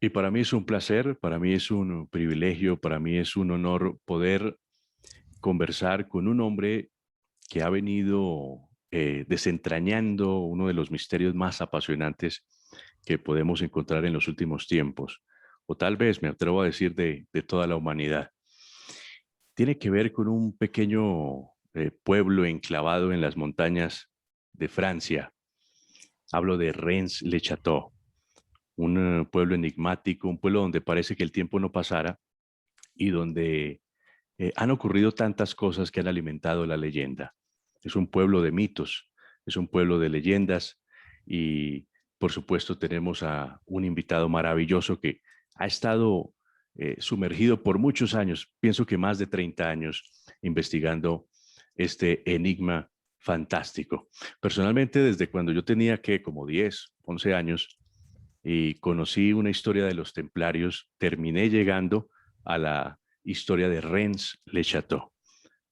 Y para mí es un placer, para mí es un privilegio, para mí es un honor poder conversar con un hombre que ha venido desentrañando uno de los misterios más apasionantes que podemos encontrar en los últimos tiempos, o tal vez me atrevo a decir de toda la humanidad. Tiene que ver con un pequeño pueblo enclavado en las montañas de Francia. Hablo de Rennes-le-Château, un pueblo enigmático, un pueblo donde parece que el tiempo no pasara y donde han ocurrido tantas cosas que han alimentado la leyenda. Es un pueblo de mitos, es un pueblo de leyendas y por supuesto tenemos a un invitado maravilloso que ha estado sumergido por muchos años, pienso que más de 30 años, investigando este enigma fantástico. Personalmente, desde cuando yo tenía que como 10, 11 años, y conocí una historia de los templarios, terminé llegando a la historia de Rennes-le-Château,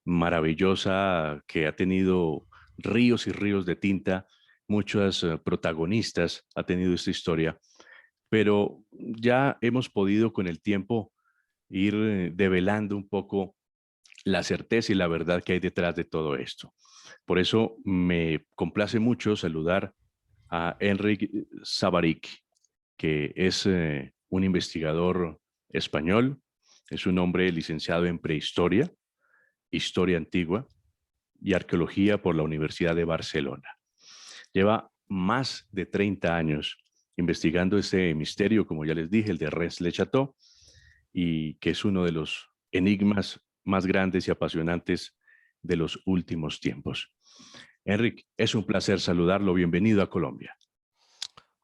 maravillosa, que ha tenido ríos y ríos de tinta, muchas protagonistas ha tenido esta historia, pero ya hemos podido con el tiempo ir develando un poco la certeza y la verdad que hay detrás de todo esto. Por eso me complace mucho saludar a Enric Savaric, que es un investigador español, es un hombre licenciado en prehistoria, historia antigua y arqueología por la Universidad de Barcelona. Lleva más de 30 años investigando ese misterio, como ya les dije, el de Rennes-le-Château, y que es uno de los enigmas más grandes y apasionantes de los últimos tiempos. Enric, es un placer saludarlo. Bienvenido a Colombia.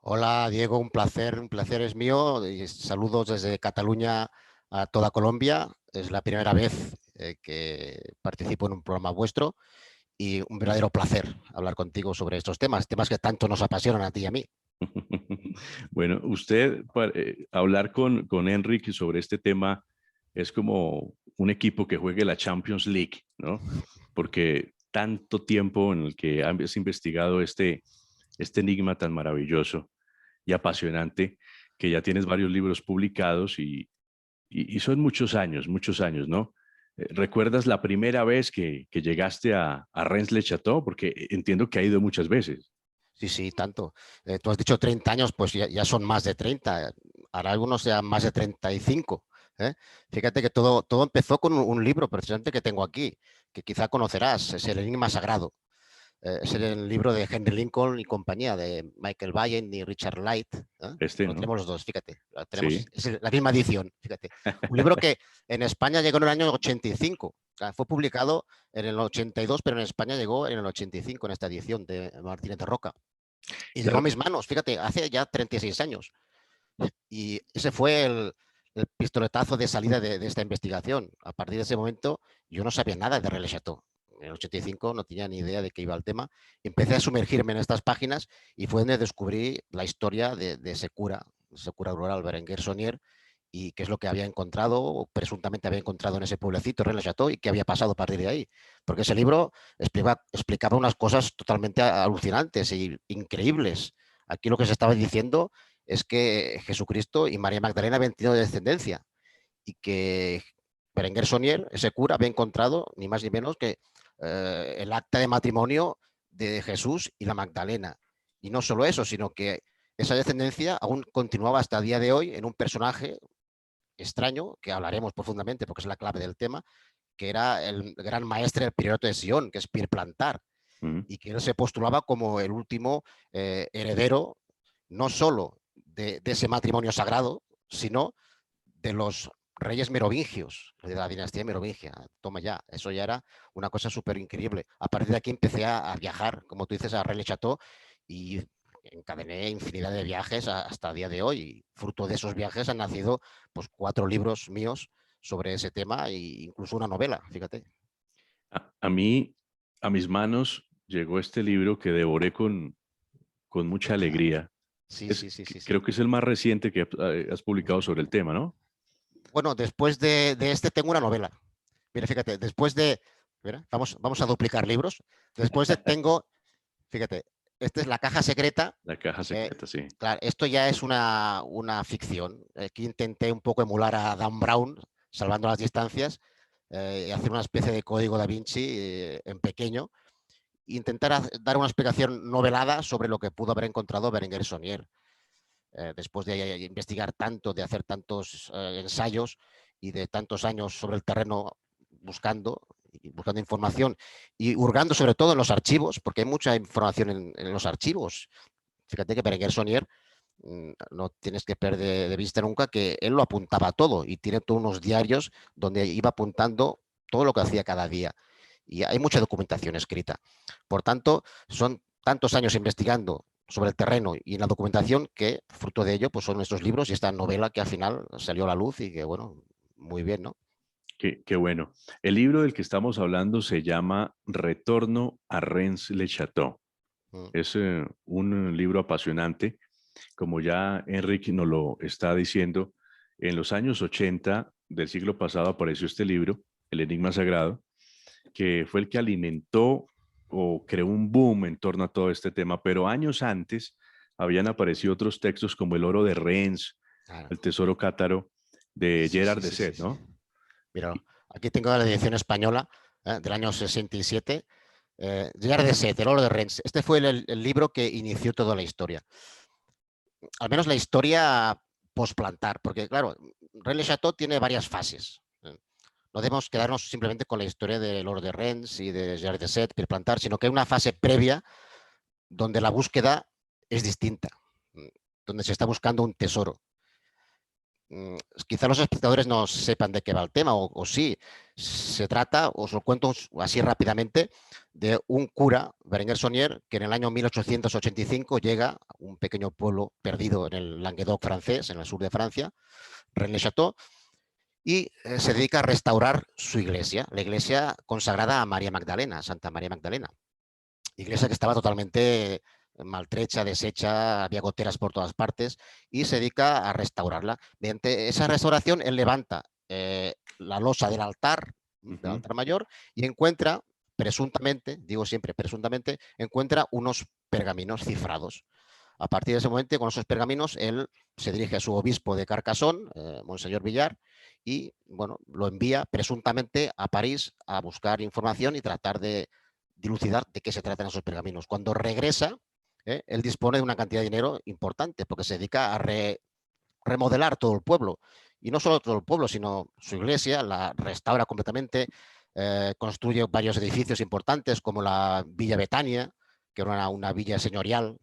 Hola Diego, un placer es mío. Y saludos desde Cataluña a toda Colombia. Es la primera vez que participo en un programa vuestro y un verdadero placer hablar contigo sobre estos temas, temas que tanto nos apasionan a ti y a mí. Bueno, usted, hablar con Enrique sobre este tema es como un equipo que juegue la Champions League, ¿no? Porque tanto tiempo en el que has investigado este enigma tan maravilloso y apasionante, que ya tienes varios libros publicados y son muchos años, ¿no? ¿Recuerdas la primera vez que llegaste a Rennes-le-Château? Porque entiendo que ha ido muchas veces. Sí, sí, tanto. Tú has dicho 30 años, pues ya son más de 30. Ahora algunos ya más de 35. ¿Eh? Fíjate que todo empezó con un libro precisamente que tengo aquí, que quizá conocerás, es El Enigma Sagrado. Es el libro de Henry Lincoln y compañía, de Michael Bayen y Richard Light. ¿Eh? Este, Lo ¿no? tenemos los dos, fíjate. Lo tenemos, Sí. es la misma edición, fíjate. Un libro que en España llegó en el año 85. O sea, fue publicado en el 82, pero en España llegó en el 85, en esta edición de Martínez de Roca. Y llegó a Claro. mis manos, fíjate, hace ya 36 años. Y ese fue el pistoletazo de salida de esta investigación. A partir de ese momento yo no sabía nada de Relais Chateau. En el 85 no tenía ni idea de qué iba el tema. Empecé a sumergirme en estas páginas y fue donde descubrí la historia de ese cura rural Berenguer Sonier, y qué es lo que había encontrado, o presuntamente había encontrado en ese pueblecito, Relais Chateau, y qué había pasado a partir de ahí. Porque ese libro explicaba unas cosas totalmente alucinantes e increíbles. Aquí lo que se estaba diciendo es que Jesucristo y María Magdalena habían tenido descendencia y que Berenguer Sonier, ese cura, había encontrado ni más ni menos que el acta de matrimonio de Jesús y la Magdalena. Y no solo eso, sino que esa descendencia aún continuaba hasta el día de hoy en un personaje extraño, que hablaremos profundamente porque es la clave del tema, que era el gran maestre del Priorato de Sion, que es Pierre Plantar, Mm. y que él se postulaba como el último heredero, no solo de ese matrimonio sagrado, sino de los reyes merovingios, de la dinastía merovingia. Toma ya, eso ya era una cosa súper increíble. A partir de aquí empecé a viajar, como tú dices, a Rennes-le-Château, y encadené infinidad de viajes hasta el día de hoy. Y fruto de esos viajes han nacido pues 4 libros míos sobre ese tema e incluso una novela, fíjate. A mí, a mis manos, llegó este libro que devoré con mucha alegría. Sí, sí, sí, sí, sí. Creo que es el más reciente que has publicado sobre el tema, ¿no? Bueno, después de este tengo una novela. Mira, fíjate, después de... Mira, vamos a duplicar libros. Después de tengo, fíjate, esta es La caja secreta. La caja secreta, sí. Claro, esto ya es una ficción. Aquí intenté un poco emular a Dan Brown, salvando las distancias, y hacer una especie de código da Vinci en pequeño, e intentar dar una explicación novelada sobre lo que pudo haber encontrado Berenguer Saunier. Después de investigar tanto, de hacer tantos ensayos y de tantos años sobre el terreno buscando información y hurgando sobre todo en los archivos, porque hay mucha información en los archivos. Fíjate que Berenguer Saunier, no tienes que perder de vista nunca que él lo apuntaba todo y tiene todos unos diarios donde iba apuntando todo lo que hacía cada día. Y hay mucha documentación escrita. Por tanto, son tantos años investigando sobre el terreno y en la documentación que fruto de ello pues son estos libros y esta novela que al final salió a la luz y que, bueno, muy bien, ¿no? Qué bueno. El libro del que estamos hablando se llama Retorno a Rennes-le-Château. Mm. Es un libro apasionante. Como ya Enrique nos lo está diciendo, en los años 80 del siglo pasado apareció este libro, El Enigma Sagrado, que fue el que alimentó o creó un boom en torno a todo este tema, pero años antes habían aparecido otros textos como El Oro de Rennes, Claro. El Tesoro Cátaro de Sí, Gerard sí, de sí, sí, Sète, sí. ¿no? Mira, aquí tengo la edición española del año 67. Gerard de Sète, El oro de Rennes. Este fue el libro que inició toda la historia. Al menos la historia posplantar, porque claro, Rennes le Chateau tiene varias fases. No debemos quedarnos simplemente con la historia del oro de Rennes y de Gerard de Sète, Pirplantar, sino que hay una fase previa donde la búsqueda es distinta, donde se está buscando un tesoro. Quizá los espectadores no sepan de qué va el tema, o sí. Se trata, os lo cuento así rápidamente, de un cura, Berenguer Saunier, que en el año 1885 llega a un pequeño pueblo perdido en el Languedoc francés, en el sur de Francia, Rennes-le-Château, y se dedica a restaurar su iglesia, la iglesia consagrada a María Magdalena, Santa María Magdalena. Iglesia que estaba totalmente maltrecha, deshecha, había goteras por todas partes y se dedica a restaurarla. Mediante esa restauración, él levanta la losa del altar mayor, y encuentra, presuntamente, digo siempre presuntamente, encuentra unos pergaminos cifrados. A partir de ese momento, con esos pergaminos, él se dirige a su obispo de Carcassonne, Monseñor Villar, y bueno, lo envía presuntamente a París a buscar información y tratar de dilucidar de qué se tratan esos pergaminos. Cuando regresa, él dispone de una cantidad de dinero importante porque se dedica a remodelar todo el pueblo. Y no solo todo el pueblo, sino su iglesia, la restaura completamente, construye varios edificios importantes como la Villa Betania, que era una villa señorial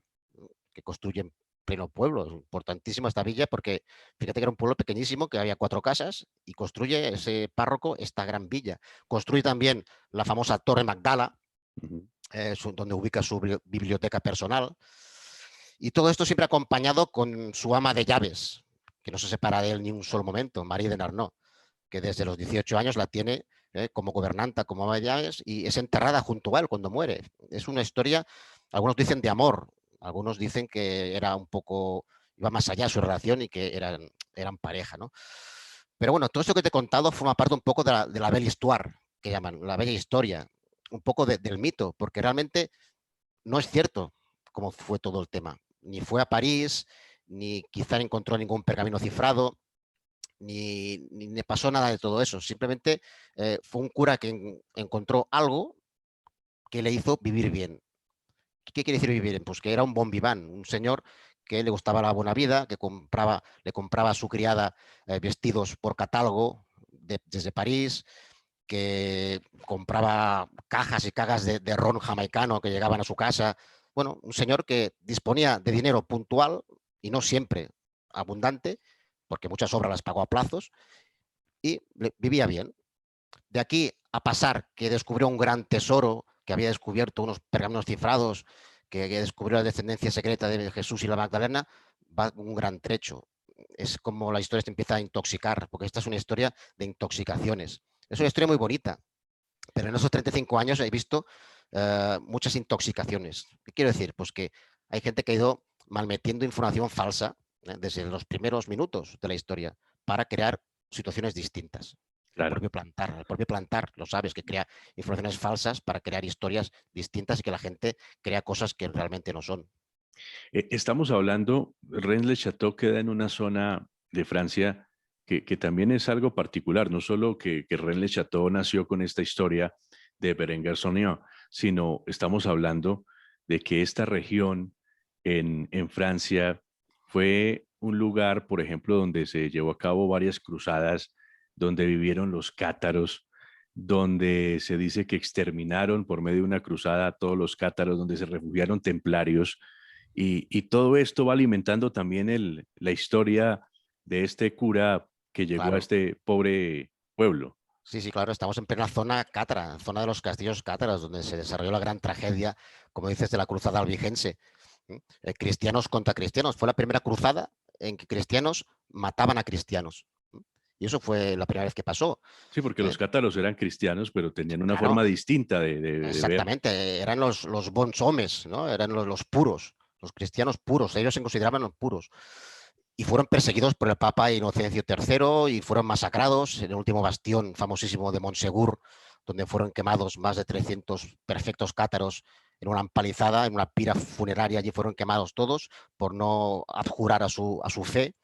que construye en pleno pueblo. Es importantísima esta villa porque fíjate que era un pueblo pequeñísimo, que había 4 casas, y construye ese párroco esta gran villa. Construye también la famosa Torre Magdala, donde ubica su biblioteca personal. Y todo esto siempre acompañado con su ama de llaves, que no se separa de él ni un solo momento, Marie de Narnaud, que desde los 18 años la tiene como gobernanta, como ama de llaves, y es enterrada junto a él cuando muere. Es una historia, algunos dicen de amor, algunos dicen que era un poco, iba más allá su relación y que eran pareja, ¿no? Pero bueno, todo esto que te he contado forma parte un poco de la belle histoire, que llaman, la bella historia, un poco del mito, porque realmente no es cierto cómo fue todo el tema. Ni fue a París, ni quizá encontró ningún pergamino cifrado, ni le pasó nada de todo eso. Simplemente fue un cura que encontró algo que le hizo vivir bien. ¿Qué quiere decir vivir bien? Pues que era un bon vivant, un señor que le gustaba la buena vida, que le compraba a su criada vestidos por catálogo desde París, que compraba cajas y cajas de ron jamaicano que llegaban a su casa. Bueno, un señor que disponía de dinero puntual y no siempre abundante, porque muchas obras las pagó a plazos, y vivía bien. De aquí a pasar que descubrió un gran tesoro, que había descubierto unos pergaminos cifrados, que descubrió la descendencia secreta de Jesús y la Magdalena, va un gran trecho. Es como la historia se empieza a intoxicar, porque esta es una historia de intoxicaciones. Es una historia muy bonita, pero en esos 35 años he visto muchas intoxicaciones. ¿Qué quiero decir? Pues que hay gente que ha ido malmetiendo información falsa desde los primeros minutos de la historia para crear situaciones distintas. claro. El propio plantar, lo sabes, que crea informaciones falsas para crear historias distintas y que la gente crea cosas que realmente no son. Estamos hablando, Rennes-le-Château queda en una zona de Francia que también es algo particular, no solo que Rennes-le-Château nació con esta historia de Berenguer Sonnier, sino estamos hablando de que esta región en Francia fue un lugar, por ejemplo, donde se llevó a cabo varias cruzadas, donde vivieron los cátaros, donde se dice que exterminaron por medio de una cruzada a todos los cátaros, donde se refugiaron templarios y todo esto va alimentando también la historia de este cura que llegó a Claro. este pobre pueblo. Sí, sí, claro, estamos en plena zona cátara, zona de los castillos cátaras, donde se desarrolló la gran tragedia, como dices, de la cruzada albigense. Cristianos contra cristianos. Fue la primera cruzada en que cristianos mataban a cristianos. Y eso fue la primera vez que pasó. Sí, porque ¿eh? los cátaros eran cristianos, pero tenían una Claro, forma distinta de ver. exactamente. Eran los bons homes, ¿no? Eran los puros, los cristianos puros. Ellos se consideraban los puros. Y fueron perseguidos por el Papa Inocencio III y fueron masacrados en el último bastión famosísimo de Montsegur, donde fueron quemados más de 300 perfectos cátaros en una empalizada, en una pira funeraria. Allí fueron quemados todos por no abjurar a su fe.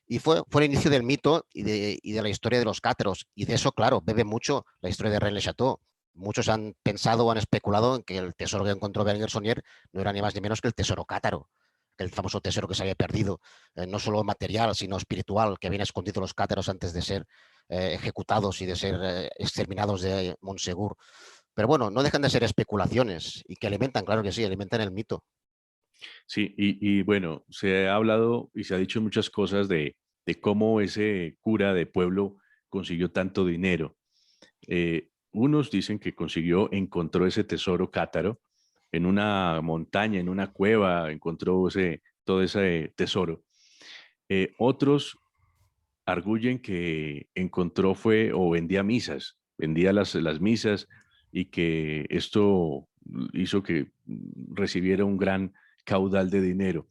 Y fue el inicio del mito y de la historia de los cátaros. Y de eso, claro, bebe mucho la historia de Rennes-le-Château. Muchos han pensado o han especulado en que el tesoro que encontró Berenguer Sonnier no era ni más ni menos que el tesoro cátaro, el famoso tesoro que se había perdido, no solo material, sino espiritual, que habían escondido los cátaros antes de ser ejecutados y de ser exterminados de Montsegur. Pero bueno, no dejan de ser especulaciones y que alimentan, claro que sí, alimentan el mito. Sí, y bueno, se ha hablado y se ha dicho muchas cosas de cómo ese cura de pueblo consiguió tanto dinero. Unos dicen que encontró ese tesoro cátaro en una montaña, en una cueva, encontró todo ese tesoro. Otros arguyen que encontró fue o vendía misas, vendía las misas y que esto hizo que recibiera un gran caudal de dinero.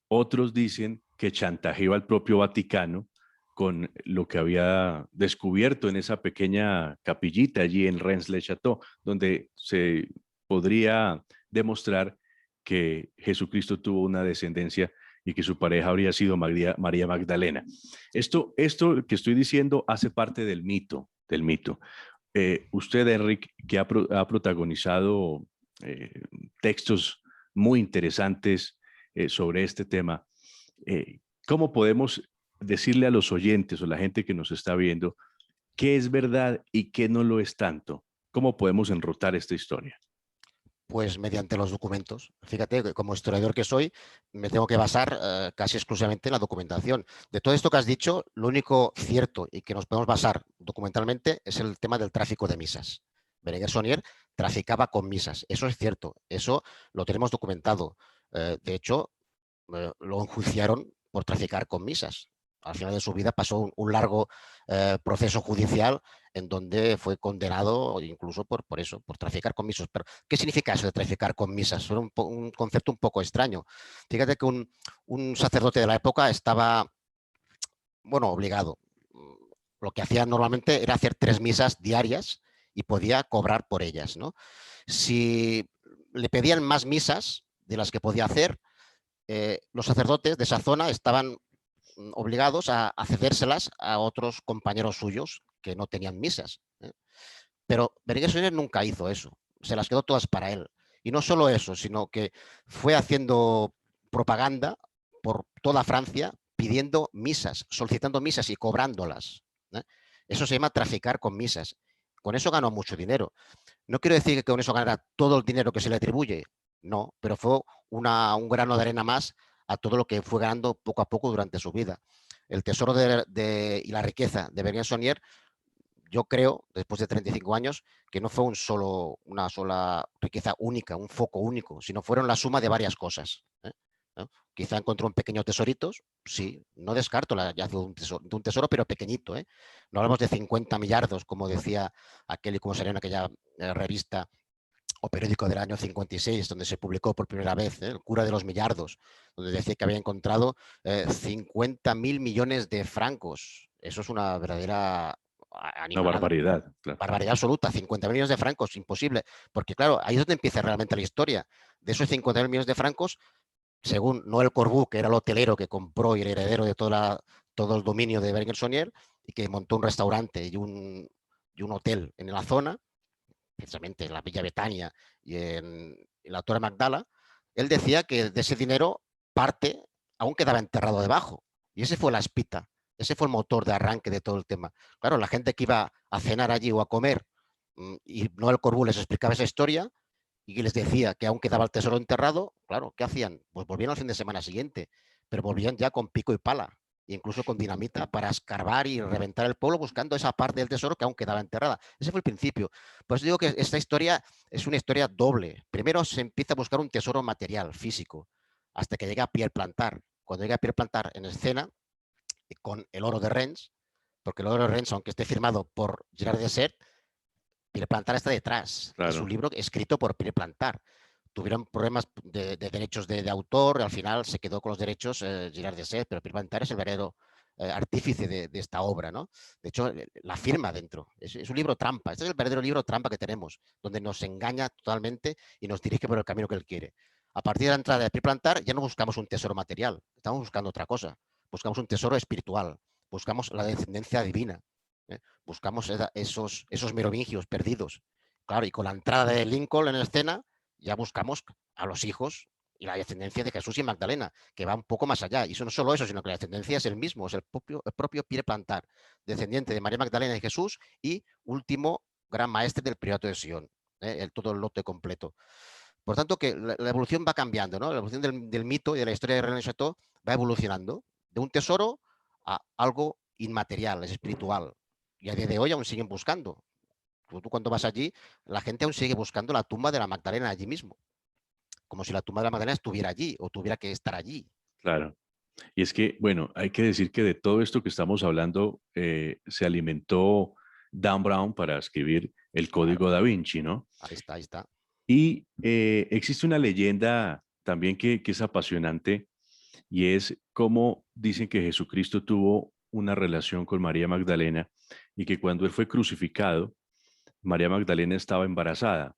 Otros dicen que chantajeó al propio Vaticano con lo que había descubierto en esa pequeña capillita allí en Rennes-le-Château, donde se podría demostrar que Jesucristo tuvo una descendencia y que su pareja habría sido María Magdalena. Esto que estoy diciendo hace parte del mito, del mito. Usted, Enric, que ha protagonizado eh, textos muy interesantes sobre este tema, ¿cómo podemos decirle a los oyentes o a la gente que nos está viendo qué es verdad y qué no lo es tanto? ¿Cómo podemos enrotar esta historia? Pues mediante los documentos. Fíjate que como historiador que soy, me tengo que basar casi exclusivamente en la documentación. De todo esto que has dicho, lo único cierto y que nos podemos basar documentalmente es el tema del tráfico de misas. Berenguer Sonnier traficaba con misas. Eso es cierto. Eso lo tenemos documentado. De hecho, lo enjuiciaron por traficar con misas. Al final de su vida pasó un largo proceso judicial en donde fue condenado incluso por eso, por traficar con misas. Pero, ¿qué significa eso de traficar con misas? Era un concepto un poco extraño. Fíjate que un sacerdote de la época estaba, bueno, obligado. Lo que hacía normalmente era hacer 3 misas diarias y podía cobrar por ellas, ¿no? Si le pedían más misas de las que podía hacer, los sacerdotes de esa zona estaban obligados a cedérselas a otros compañeros suyos que no tenían misas. Pero Berenguer Soler nunca hizo eso, se las quedó todas para él. Y no solo eso, sino que fue haciendo propaganda por toda Francia pidiendo misas, solicitando misas y cobrándolas. ¿eh? Eso se llama traficar con misas. Con eso ganó mucho dinero. No quiero decir que con eso ganara todo el dinero que se le atribuye, no, pero fue un grano de arena más a todo lo que fue ganando poco a poco durante su vida. El tesoro y la riqueza de Berenguer Sonnier, yo creo, después de 35 años, que no fue una sola riqueza única, un foco único, sino fueron la suma de varias cosas. ¿no? Quizá encontró un pequeño tesoritos, sí, no descarto la hallazgo de un tesoro, pero pequeñito. No hablamos de 50 millardos, como decía aquel y como salió en aquella revista o periódico del año 56, donde se publicó por primera vez el cura de los millardos, donde decía que había encontrado 50.000 millones de francos. Eso es una verdadera Una animalada. barbaridad, claro. Barbaridad absoluta, 50.000 millones de francos, imposible. Porque claro, ahí es donde empieza realmente la historia. De esos 50.000 millones de francos, según Noel Corbu, que era el hotelero que compró y el heredero de todo el dominio de Berger-Sonier, y que montó un restaurante y un hotel en la zona, precisamente en la Villa Betania y en la Torre Magdala, él decía que de ese dinero parte aún quedaba enterrado debajo. Y ese fue la espita, ese fue el motor de arranque de todo el tema. Claro, la gente que iba a cenar allí o a comer, y Noel Corbu les explicaba esa historia y les decía que aún quedaba el tesoro enterrado, claro, ¿qué hacían? Pues volvían al fin de semana siguiente, pero volvían ya con pico y pala, e incluso con dinamita para escarbar y reventar el pueblo buscando esa parte del tesoro que aún quedaba enterrada. Ese fue el principio. Por eso digo que esta historia es una historia doble. Primero se empieza a buscar un tesoro material, físico, hasta que llega a Pierre Plantar. Cuando llega a Pierre Plantar en escena, con el oro de Rennes, porque el oro de Rennes, aunque esté firmado por Gerard Desert, Pierre Plantar está detrás. Es un Claro. libro escrito por Pierre Plantar. Tuvieron problemas de derechos de autor, al final se quedó con los derechos Girard Desset, pero Pierre Plantar es el verdadero artífice de esta obra, ¿no? De hecho, la firma dentro. Es un libro trampa. Este es el verdadero libro trampa que tenemos, donde nos engaña totalmente y nos dirige por el camino que él quiere. A partir de la entrada de Pierre Plantar ya no buscamos un tesoro material, estamos buscando otra cosa. Buscamos un tesoro espiritual, buscamos la descendencia divina, buscamos esos merovingios perdidos. Claro, y con la entrada de Lincoln en escena, ya buscamos a los hijos y la descendencia de Jesús y Magdalena, que va un poco más allá. Y eso no solo eso, sino que la descendencia es el mismo, es el propio Pierre Plantar, descendiente de María Magdalena y Jesús y último gran maestre del Priorato de Sion, todo el lote completo. Por tanto, que la evolución va cambiando, ¿no? La evolución del mito y de la historia de René Chateau va evolucionando de un tesoro a algo inmaterial, es espiritual. Y a día de hoy aún siguen buscando. Tú cuando vas allí, la gente aún sigue buscando la tumba de la Magdalena allí mismo, como si la tumba de la Magdalena estuviera allí o tuviera que estar allí. Claro. Y es que, bueno, hay que decir que de todo esto que estamos hablando se alimentó Dan Brown para escribir el Claro, Código Da Vinci, ¿no? ahí está, ahí está. Y existe una leyenda también que es apasionante y es cómo dicen que Jesucristo tuvo una relación con María Magdalena y que cuando él fue crucificado, María Magdalena estaba embarazada.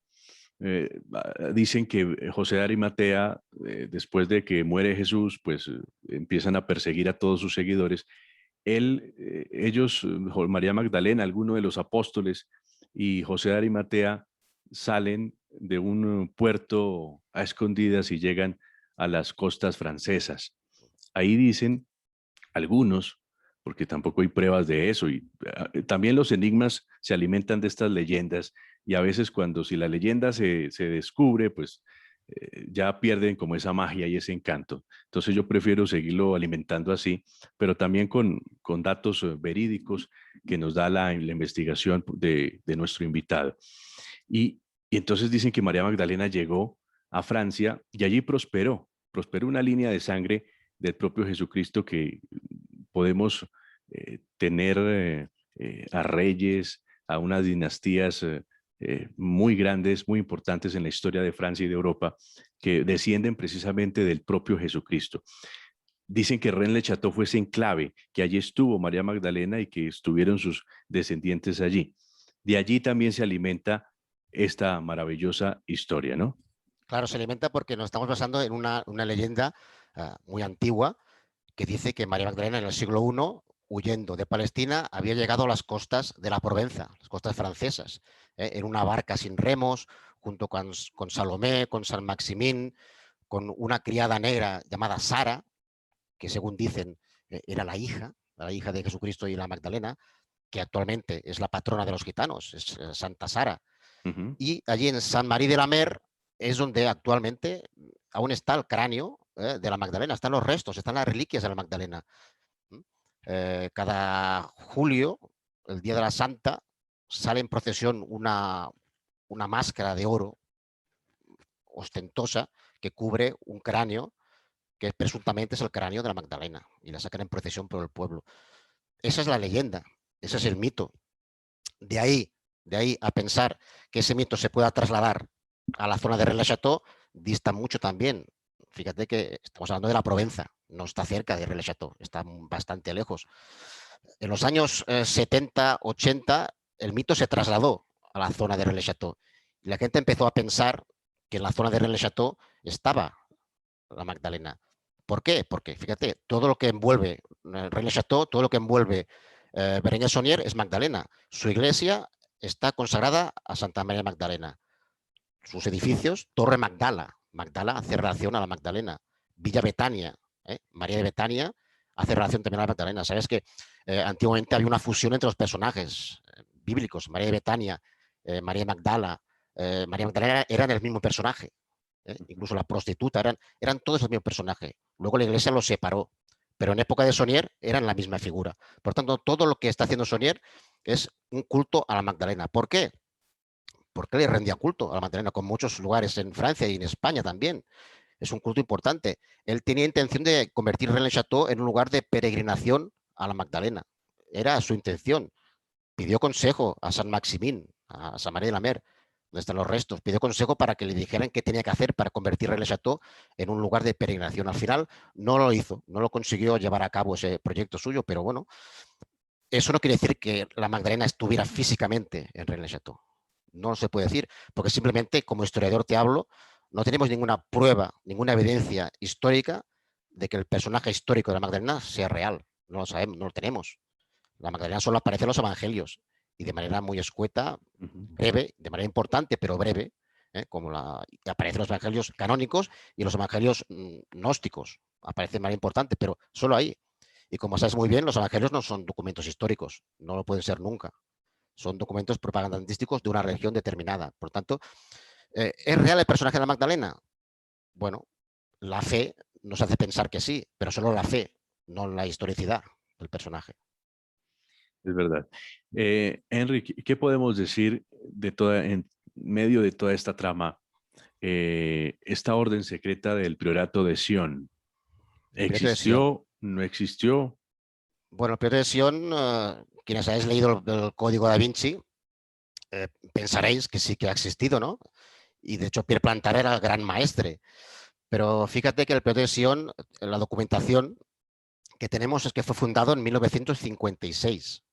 Dicen que José de Arimatea, después de que muere Jesús, pues empiezan a perseguir a todos sus seguidores. Ellos, María Magdalena, alguno de los apóstoles y José de Arimatea salen de un puerto a escondidas y llegan a las costas francesas. Ahí dicen algunos, porque tampoco hay pruebas de eso, y también los enigmas se alimentan de estas leyendas, y a veces cuando si la leyenda se descubre, pues ya pierden como esa magia y ese encanto. Entonces yo prefiero seguirlo alimentando así, pero también con datos verídicos que nos da la investigación de nuestro invitado. Y entonces dicen que María Magdalena llegó a Francia y allí prosperó una línea de sangre del propio Jesucristo que podemos tener a reyes, a unas dinastías muy grandes, muy importantes en la historia de Francia y de Europa, que descienden precisamente del propio Jesucristo. Dicen que René Le Chateau fue ese enclave, que allí estuvo María Magdalena y que estuvieron sus descendientes allí. De allí también se alimenta esta maravillosa historia, ¿no? Claro, se alimenta porque nos estamos basando en una leyenda muy antigua que dice que María Magdalena en el siglo I, huyendo de Palestina, había llegado a las costas de la Provenza, las costas francesas, en una barca sin remos, junto con Salomé, con San Maximín, con una criada negra llamada Sara, que según dicen era la hija de Jesucristo y la Magdalena, que actualmente es la patrona de los gitanos, es Santa Sara. Uh -huh. Y allí en San Marí de la Mer es donde actualmente aún está el cráneo de la Magdalena, están los restos, están las reliquias de la Magdalena. Cada julio, el día de la Santa, sale en procesión una máscara de oro ostentosa que cubre un cráneo que presuntamente es el cráneo de la Magdalena y la sacan en procesión por el pueblo. Esa es la leyenda, ese es el mito. De ahí a pensar que ese mito se pueda trasladar a la zona de Rennes-le-Château dista mucho también. Fíjate que estamos hablando de la Provenza, no está cerca de Rennes-le-Château, está bastante lejos. En los años 70, 80, el mito se trasladó a la zona de Rennes-le-Château. Y la gente empezó a pensar que en la zona de Rennes-le-Château estaba la Magdalena. ¿Por qué? Porque, fíjate, todo lo que envuelve Rennes-le-Château, todo lo que envuelve Bereña-Saunier es Magdalena. Su iglesia está consagrada a Santa María Magdalena. Sus edificios, Torre Magdala. Magdala hace relación a la Magdalena. Villa Betania, María de Betania, hace relación también a la Magdalena. Sabes que antiguamente había una fusión entre los personajes bíblicos. María de Betania, María Magdala. María Magdalena eran el mismo personaje. Incluso la prostituta, eran todos el mismo personaje. Luego la iglesia los separó, pero en época de Saunier eran la misma figura. Por tanto, todo lo que está haciendo Saunier es un culto a la Magdalena. ¿Por qué? Porque le rendía culto a la Magdalena, con muchos lugares en Francia y en España también. Es un culto importante. Él tenía intención de convertir Rennes-le-Château en un lugar de peregrinación a la Magdalena. Era su intención. Pidió consejo a San Maximín, a San María de la Mer, donde están los restos. Pidió consejo para que le dijeran qué tenía que hacer para convertir Rennes-le-Château en un lugar de peregrinación. Al final no lo hizo, no lo consiguió llevar a cabo ese proyecto suyo, pero bueno, eso no quiere decir que la Magdalena estuviera físicamente en Rennes-le-Château. No se puede decir, porque simplemente, como historiador te hablo, no tenemos ninguna prueba, ninguna evidencia histórica de que el personaje histórico de la Magdalena sea real. No lo sabemos, no lo tenemos. La Magdalena solo aparece en los evangelios y de manera muy escueta, breve, de manera importante, pero breve, como aparece en los evangelios canónicos y en los evangelios gnósticos. Aparece de manera importante, pero solo ahí. Y como sabes muy bien, los evangelios no son documentos históricos, no lo pueden ser nunca. Son documentos propagandísticos de una región determinada. Por tanto, ¿es real el personaje de la Magdalena? Bueno, la fe nos hace pensar que sí, pero solo la fe, no la historicidad del personaje. Es verdad. Henry, ¿qué podemos decir en medio de toda esta trama? Esta orden secreta del priorato de Sion, El Priorato de Sion. ¿existió? ¿No existió? Bueno, el Priorato de Sion, quienes hayáis leído el Código da Vinci, pensaréis que sí que ha existido, ¿no? Y de hecho Pierre Plantar era el gran maestre. Pero fíjate que el Priorato de Sion, la documentación que tenemos es que fue fundado en 1956.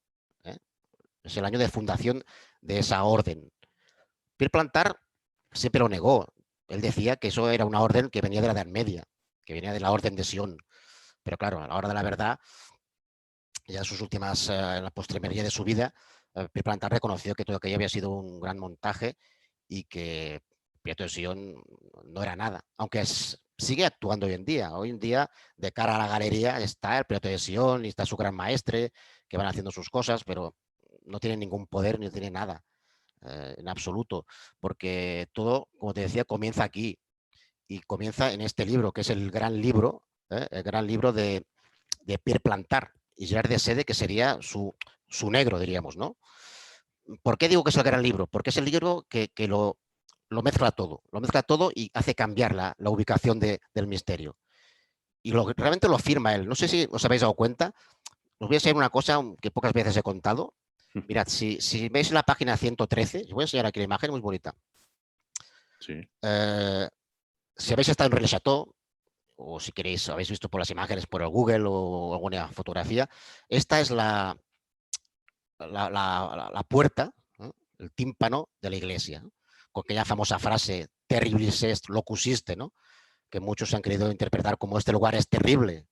Es el año de fundación de esa orden. Pierre Plantar siempre lo negó. Él decía que eso era una orden que venía de la Edad Media, que venía de la Orden de Sion. Pero claro, a la hora de la verdad, ya en sus últimas, en la postrimería de su vida, Pierre Plantar reconoció que todo aquello había sido un gran montaje y que Priorato de Sion no era nada. Aunque sigue actuando hoy en día. Hoy en día, de cara a la galería, está el Priorato de Sion y está su gran maestre, que van haciendo sus cosas, pero no tiene ningún poder ni tiene nada. En absoluto, porque todo, como te decía, comienza aquí y comienza en este libro, que es el gran libro de Pierre Plantar y Gerard de Sede, que sería su negro, diríamos, ¿no? ¿Por qué digo que es el gran libro? Porque es el libro que lo mezcla todo y hace cambiar la ubicación del misterio. Y realmente lo afirma él. No sé si os habéis dado cuenta, os voy a enseñar una cosa que pocas veces he contado. Mirad, si veis la página 113, os voy a enseñar aquí la imagen, muy bonita. Sí. Si habéis estado en Rennes-le-Château, o si queréis, habéis visto por las imágenes por el Google o alguna fotografía, esta es la puerta, ¿no? El tímpano de la iglesia, ¿no? Con aquella famosa frase, terribilis est, locus iste, ¿no? Que muchos han querido interpretar como este lugar es terrible,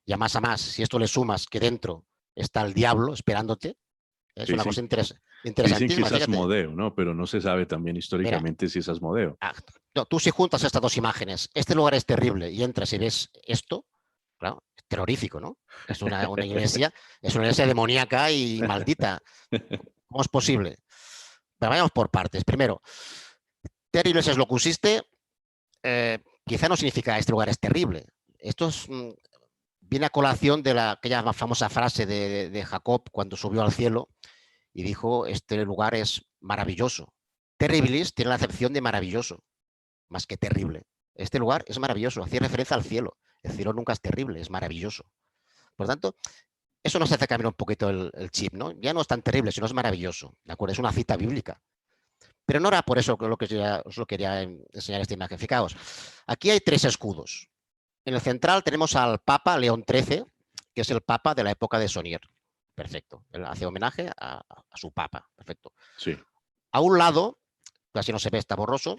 y a más, si esto le sumas que dentro está el diablo esperándote, es una cosa Dicen que interesantísima, es fíjate. Asmodeo, ¿no? Pero no se sabe también Mira, históricamente si es Asmodeo. tú si juntas estas dos imágenes, este lugar es terrible y entras y ves esto, claro, es terrorífico, ¿no? Es una iglesia demoníaca y maldita. ¿Cómo es posible? Pero vayamos por partes. Primero, terribles es locus iste, quizá no significa este lugar es terrible. Esto viene a colación de aquella famosa frase de Jacob cuando subió al cielo y dijo, este lugar es maravilloso. Terribilis tiene la acepción de maravilloso, más que terrible. Este lugar es maravilloso, hacía referencia al cielo. El cielo nunca es terrible, es maravilloso. Por lo tanto, eso nos hace cambiar un poquito el chip, ¿no? Ya no es tan terrible, sino es maravilloso, ¿de acuerdo? Es una cita bíblica. Pero no era por eso lo que os lo quería enseñar esta imagen. Fijaos, aquí hay tres escudos. En el central tenemos al Papa León XIII, que es el Papa de la época de Saunier. Perfecto. Él hace homenaje a su papa. Perfecto. Sí. A un lado, casi no se ve, está borroso,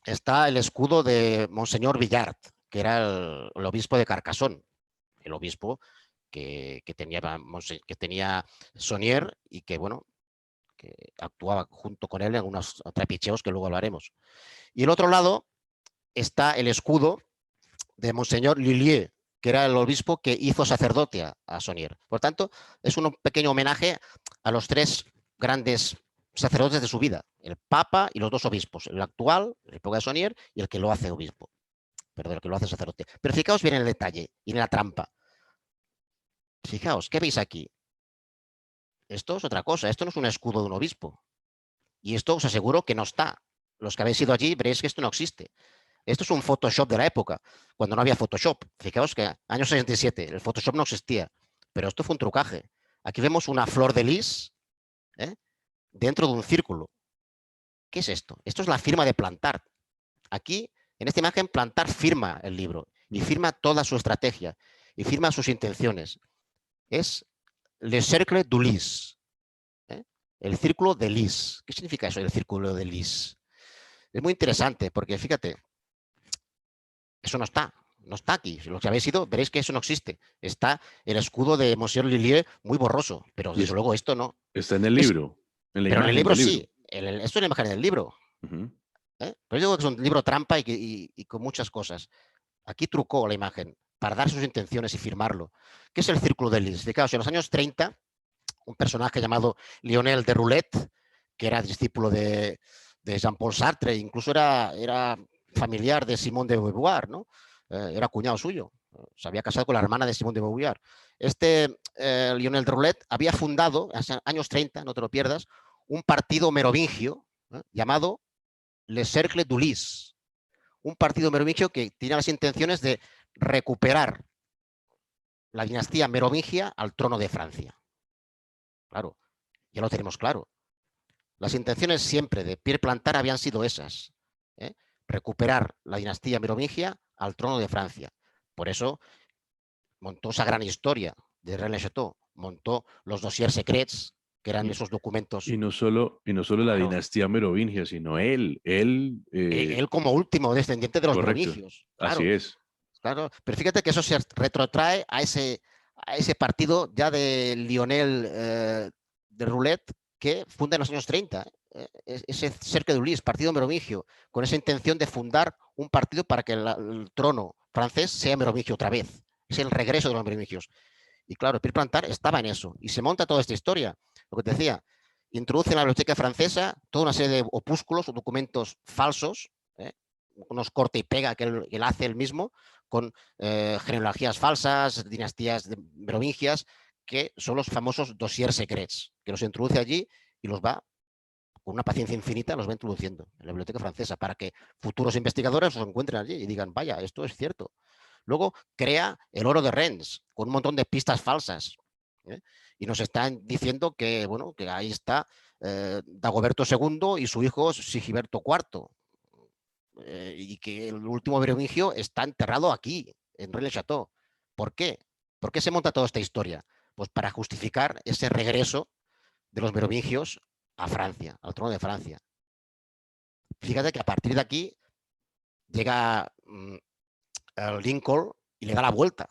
está el escudo de Monseñor Villard, que era el obispo de Carcassonne, el obispo que tenía Sonier y que, bueno, que actuaba junto con él en unos trapicheos que luego hablaremos. Y el otro lado está el escudo de Monseñor Lullier, que era el obispo que hizo sacerdote a Sonier. Por tanto, es un pequeño homenaje a los tres grandes sacerdotes de su vida, el Papa y los dos obispos, el actual, el época de Sonier, y el que lo hace obispo, perdón, el que lo hace sacerdote. Pero fijaos bien en el detalle y en la trampa. Fijaos, ¿qué veis aquí? Esto es otra cosa, esto no es un escudo de un obispo. Y esto os aseguro que no está. Los que habéis ido allí veréis que esto no existe. Esto es un Photoshop de la época, cuando no había Photoshop. Fijaos que año 67, el Photoshop no existía, pero esto fue un trucaje. Aquí vemos una flor de lis, ¿eh?, dentro de un círculo. ¿Qué es esto? Esto es la firma de Plantard. Aquí, en esta imagen, Plantard firma el libro y firma toda su estrategia y firma sus intenciones. Es Le Cercle du Lys, ¿eh?, el círculo de Lis. ¿Qué significa eso, el círculo de Lis? Es muy interesante porque, fíjate, eso no está. No está aquí. Si lo que habéis ido, veréis que eso no existe. Está el escudo de Monsieur Lillier muy borroso, pero desde luego esto no. Está en el Es, libro, en la pero en el imagen libro del libro. sí. Esto es la imagen del libro. Ujú. Pero yo digo que es un libro trampa y con muchas cosas. Aquí trucó la imagen para dar sus intenciones y firmarlo. ¿Qué es el círculo de Lis? Fijaos, en los años 30, un personaje llamado Lionel de Roulet, que era discípulo de Jean-Paul Sartre, incluso era familiar de Simone de Beauvoir, ¿no? Era cuñado suyo. Se había casado con la hermana de Simone de Beauvoir. Lionel de Roulet había fundado, en los años 30, no te lo pierdas, un partido merovingio llamado Le Cercle du Lys. Un partido merovingio que tenía las intenciones de recuperar la dinastía merovingia al trono de Francia. Claro, ya lo tenemos claro. Las intenciones siempre de Pierre Plantard habían sido esas, ¿eh? Recuperar la dinastía merovingia al trono de Francia. Por eso montó esa gran historia de René Chateau, montó los dossiers secrets, que eran Y, esos documentos. y no solo la Claro, dinastía merovingia, sino él, él como último descendiente de los correcto, merovingios, así claro, es. claro. Pero fíjate que eso se retrotrae a ese partido ya de Lionel de Roulette que funda en los años 30, ese Cercle de Ulis, partido merovingio, con esa intención de fundar un partido para que el trono francés sea merovingio otra vez. Es el regreso de los merovingios. Y claro, Pierre Plantard estaba en eso. Y se monta toda esta historia. Lo que te decía, introduce en la biblioteca francesa toda una serie de opúsculos o documentos falsos, unos corte y pega que él hace él mismo, con genealogías falsas, dinastías merovingias, que son los famosos dossiers secrets, que los introduce allí y los va, con una paciencia infinita, los va introduciendo en la biblioteca francesa para que futuros investigadores los encuentren allí y digan, vaya, esto es cierto. Luego crea el oro de Rennes con un montón de pistas falsas. ¿Eh? Y nos están diciendo que, bueno, que ahí está Dagoberto II y su hijo Sigiberto IV. Y que el último merovingio está enterrado aquí, en Rennes-le-Château. ¿Por qué? ¿Por qué se monta toda esta historia? Pues para justificar ese regreso de los merovingios a Francia, al trono de Francia. Fíjate que a partir de aquí llega Lincoln y le da la vuelta.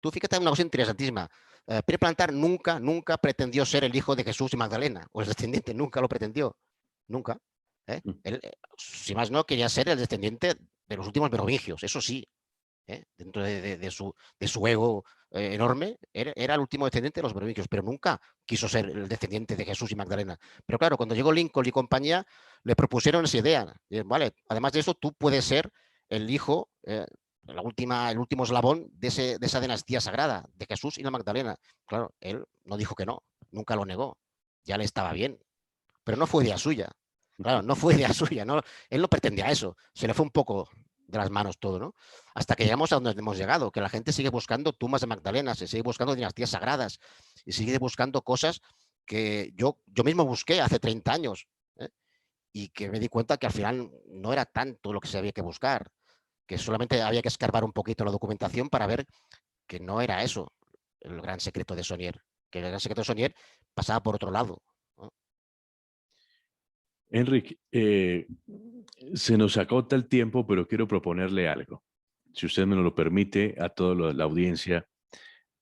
Tú fíjate en una cosa interesantísima. Pierre Plantard nunca pretendió ser el hijo de Jesús y Magdalena, o el descendiente, nunca lo pretendió. Nunca. Él, si más no, quería ser el descendiente de los últimos merovingios, eso sí. Dentro de su ego enorme, era el último descendiente de los merovingios, pero nunca quiso ser el descendiente de Jesús y Magdalena. Pero claro, cuando llegó Lincoln y compañía, le propusieron esa idea. Vale, además de eso, tú puedes ser el hijo, el último eslabón de esa dinastía sagrada, de Jesús y la Magdalena. Claro, él no dijo que no, nunca lo negó, ya le estaba bien, pero no fue idea suya. Claro, no fue idea suya, ¿no? Él no pretendía eso, se le fue un poco de las manos todo, ¿no? Hasta que llegamos a donde hemos llegado, que la gente sigue buscando tumbas de Magdalena, se sigue buscando dinastías sagradas y sigue buscando cosas que yo mismo busqué hace 30 años y que me di cuenta que al final no era tanto lo que se había que buscar, que solamente había que escarbar un poquito la documentación para ver que no era eso el gran secreto de Sonier. que el Gran Secreto de Sonier pasaba por otro lado, ¿no? Enric, se nos acota el tiempo, pero quiero proponerle algo. Si usted me lo permite, a toda la audiencia,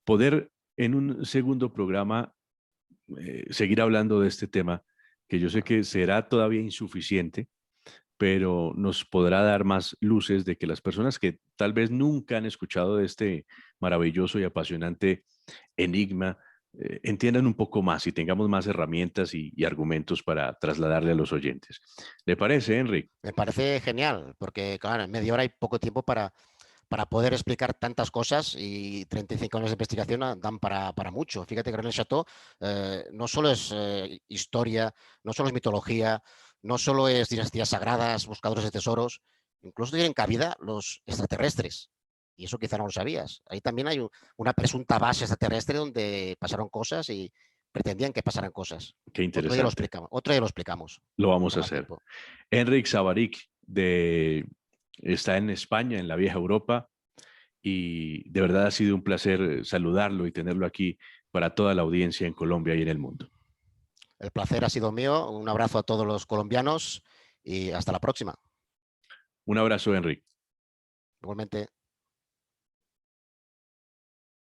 poder en un segundo programa seguir hablando de este tema, que yo sé que será todavía insuficiente, pero nos podrá dar más luces de que las personas que tal vez nunca han escuchado de este maravilloso y apasionante enigma entiendan un poco más y tengamos más herramientas y argumentos para trasladarle a los oyentes. ¿Le parece, Enrique? Me parece genial, porque claro, en media hora hay poco tiempo para poder explicar tantas cosas y 35 años de investigación dan para mucho. Fíjate que René Chateau no solo es historia, no solo es mitología, no solo es dinastías sagradas, buscadores de tesoros, incluso tienen cabida los extraterrestres. Y eso quizá no lo sabías. Ahí también hay una presunta base extraterrestre donde pasaron cosas y pretendían que pasaran cosas. Qué Otro día lo interesante. explicamos, otro día lo explicamos, Lo vamos cuando a haga hacer. tiempo. Enric Savaric está en España, en la vieja Europa, y de verdad ha sido un placer saludarlo y tenerlo aquí para toda la audiencia en Colombia y en el mundo. El placer ha sido mío. Un abrazo a todos los colombianos y hasta la próxima. Un abrazo, Enrique. Igualmente.